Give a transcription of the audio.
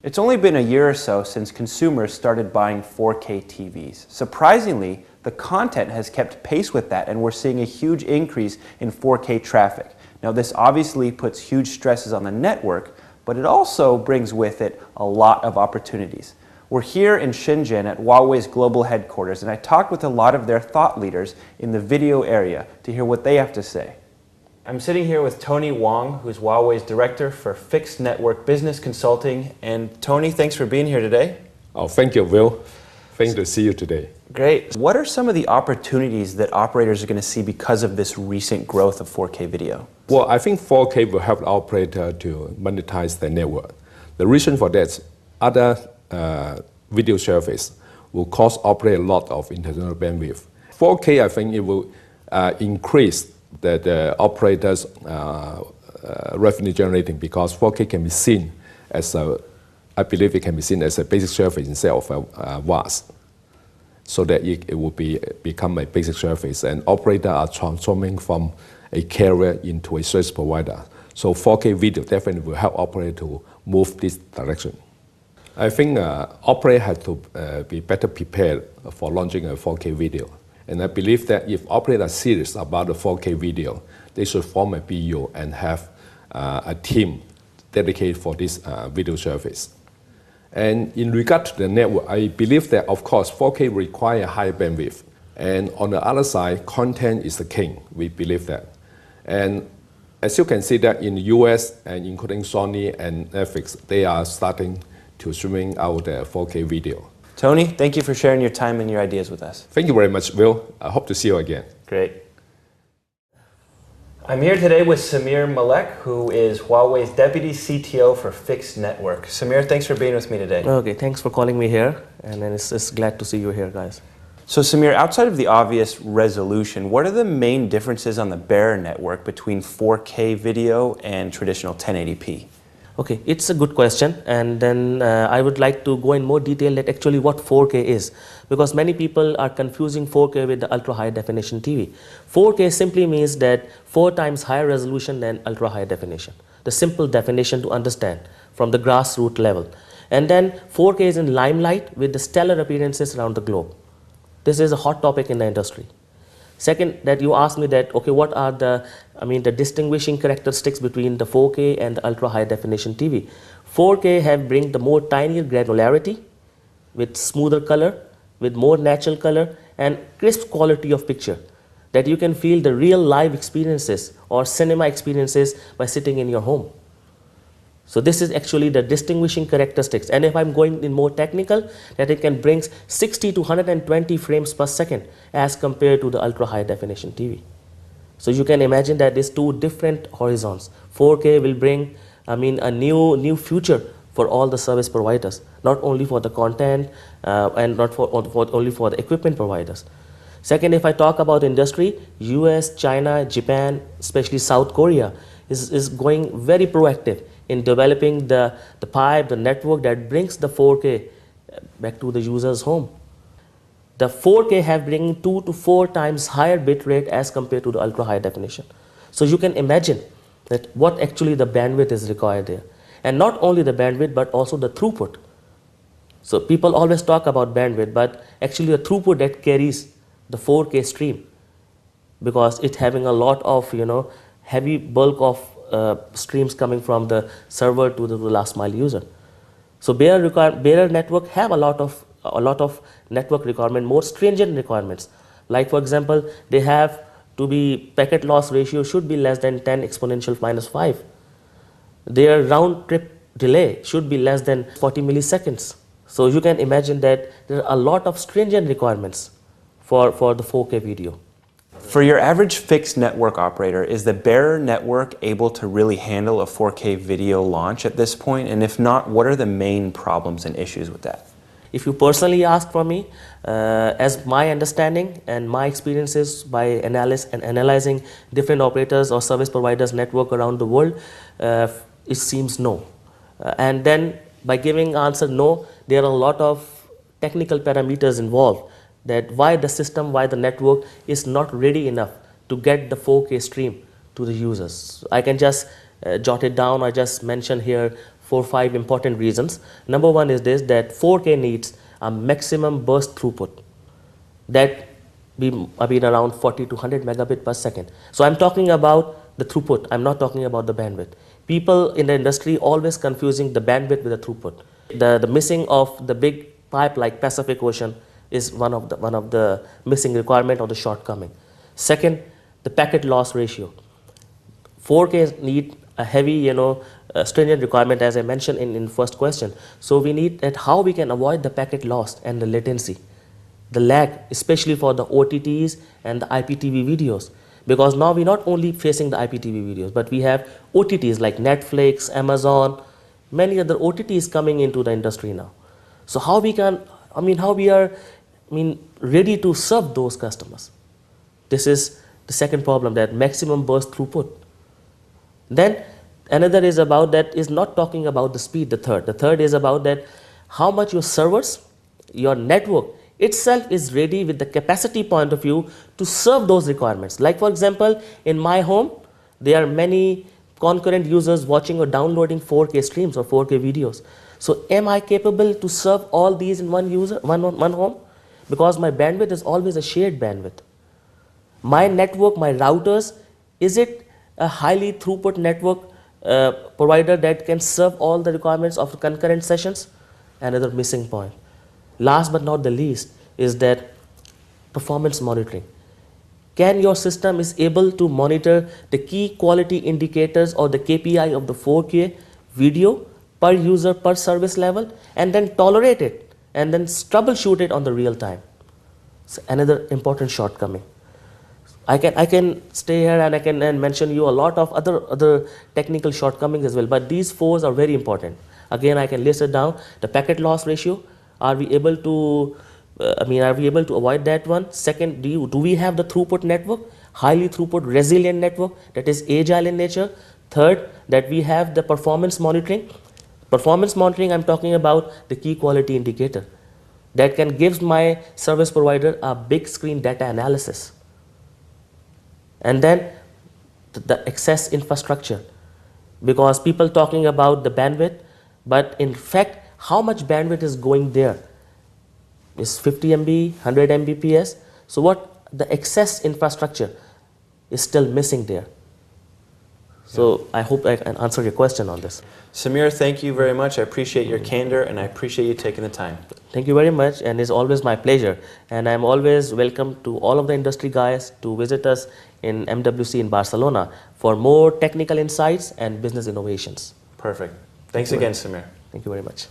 It's only been a year or so since consumers started buying 4K TVs. Surprisingly, the content has kept pace with that, and we're seeing a huge increase in 4K traffic. Now, this obviously puts huge stresses on the network, but it also brings with it a lot of opportunities. We're here in Shenzhen at Huawei's global headquarters, and I talked with a lot of their thought leaders in the video area to hear what they have to say. I'm sitting here with Tony Wang, who's Huawei's Director for Fixed Network Business Consulting. And Tony, thanks for being here today. Oh, thank you, Will. Thanks to see you today. Great. What are some of the opportunities that operators are going to see because of this recent growth of 4K video? Well, I think 4K will help the operator to monetize their network. The reason for that is other video service will cost operator a lot of internal bandwidth. 4K, I think it will increase the operator's revenue generating, because 4K can be seen as I believe it can be seen as a basic service instead of a VAS, so that it will become a basic service, and operators are transforming from a carrier into a service provider. So 4K video definitely will help operator to move this direction. I think operators have to be better prepared for launching a 4K video. And I believe that if operators are serious about the 4K video, they should form a BU and have a team dedicated for this video service. And in regard to the network, I believe that, of course, 4K require high bandwidth. And on the other side, content is the king. We believe that. And as you can see that in the US, and including Sony and Netflix, they are starting to streaming out their 4K video. Tony, thank you for sharing your time and your ideas with us. Thank you very much, Will. I hope to see you again. Great. I'm here today with Samir Molec, who is Huawei's Deputy CTO for Fixed Network. Samir, thanks for being with me today. Okay, thanks for calling me here, and it's glad to see you here, guys. So Samir, outside of the obvious resolution, what are the main differences on the bearer network between 4K video and traditional 1080p? Okay, it's a good question, and then I would like to go in more detail at actually what 4K is, because many people are confusing 4K with the ultra high definition TV. 4K simply means that 4 times higher resolution than ultra high definition. The simple definition to understand from the grassroots level. And then 4K is in limelight with the stellar appearances around the globe. This is a hot topic in the industry. Second, that you asked me that, okay, what are the distinguishing characteristics between the 4K and the ultra high definition TV. 4K have bring the more tinier granularity with smoother color, with more natural color and crisp quality of picture, that you can feel the real live experiences or cinema experiences by sitting in your home. So this is actually the distinguishing characteristics. And if I'm going in more technical, that it can bring 60 to 120 frames per second as compared to the ultra high definition TV. So you can imagine that these two different horizons. 4K will bring, a new future for all the service providers, not only for the content and not only for the equipment providers. Second, if I talk about industry, US, China, Japan, especially South Korea, is going very proactive in developing the pipe, the network that brings the 4K back to the user's home. The 4K have bringing 2 to 4 times higher bit rate as compared to the ultra high definition. So you can imagine that what actually the bandwidth is required there. And not only the bandwidth, but also the throughput. So people always talk about bandwidth, but actually the throughput that carries the 4K stream, because it's having a lot of heavy bulk of streams coming from the server to the last mile user. So bearer network have a lot of network requirement, more stringent requirements. Like for example, they have to be packet loss ratio should be less than 10 exponential minus 5. Their round trip delay should be less than 40 milliseconds. So you can imagine that there are a lot of stringent requirements for the 4K video. For your average fixed network operator, is the bearer network able to really handle a 4K video launch at this point? And if not, what are the main problems and issues with that? If you personally ask for me, as my understanding and my experiences by analyzing different operators or service providers network around the world, it seems no. And then by giving answer no, there are a lot of technical parameters involved, that why the system, why the network is not ready enough to get the 4K stream to the users. I can just jot it down. I just mentioned here 4 or 5 important reasons. Number one is this, that 4K needs a maximum burst throughput that be around 40 to 100 megabit per second. So I'm talking about the throughput, I'm not talking about the bandwidth. People in the industry always confusing the bandwidth with the throughput. The missing of the big pipe like Pacific Ocean is one of the missing requirement or the shortcoming. Second, the packet loss ratio. 4K need a heavy, stringent requirement, as I mentioned in first question. So we need that how we can avoid the packet loss and the latency, the lag, especially for the OTTs and the IPTV videos. Because now we're not only facing the IPTV videos, but we have OTTs like Netflix, Amazon, many other OTTs coming into the industry now. So how we are ready to serve those customers. This is the second problem, that maximum burst throughput. Then another is about that is not talking about the speed, the third is about that how much your servers, your network itself is ready with the capacity point of view to serve those requirements. Like for example, in my home, there are many concurrent users watching or downloading 4K streams or 4K videos. So am I capable to serve all these in one home? Because my bandwidth is always a shared bandwidth. My network, my routers, is it a highly throughput network provider that can serve all the requirements of concurrent sessions? Another missing point. Last but not the least is that performance monitoring. Can your system is able to monitor the key quality indicators or the KPI of the 4K video per user per service level, and then tolerate it and then troubleshoot it on the real time? So another important shortcoming. I can stay here and I can mention you a lot of other technical shortcomings as well, but these 4 are very important. Again, I can list it down. The packet loss ratio, are we able to avoid that one? Second, do we have the throughput network, highly throughput resilient network that is agile in nature? Third, that we have the performance monitoring. Performance monitoring, I'm talking about the key quality indicator that can give my service provider a big screen data analysis. And then the access infrastructure, because people talking about the bandwidth, but in fact, how much bandwidth is going there? Is 50 MB, 100 Mbps? So what the access infrastructure is still missing there. So I hope I can answer your question on this. Samir, thank you very much. I appreciate your candor and I appreciate you taking the time. Thank you very much, and it's always my pleasure. And I'm always welcome to all of the industry guys to visit us in MWC in Barcelona for more technical insights and business innovations. Perfect. Thanks again, Samir. Thank you very much.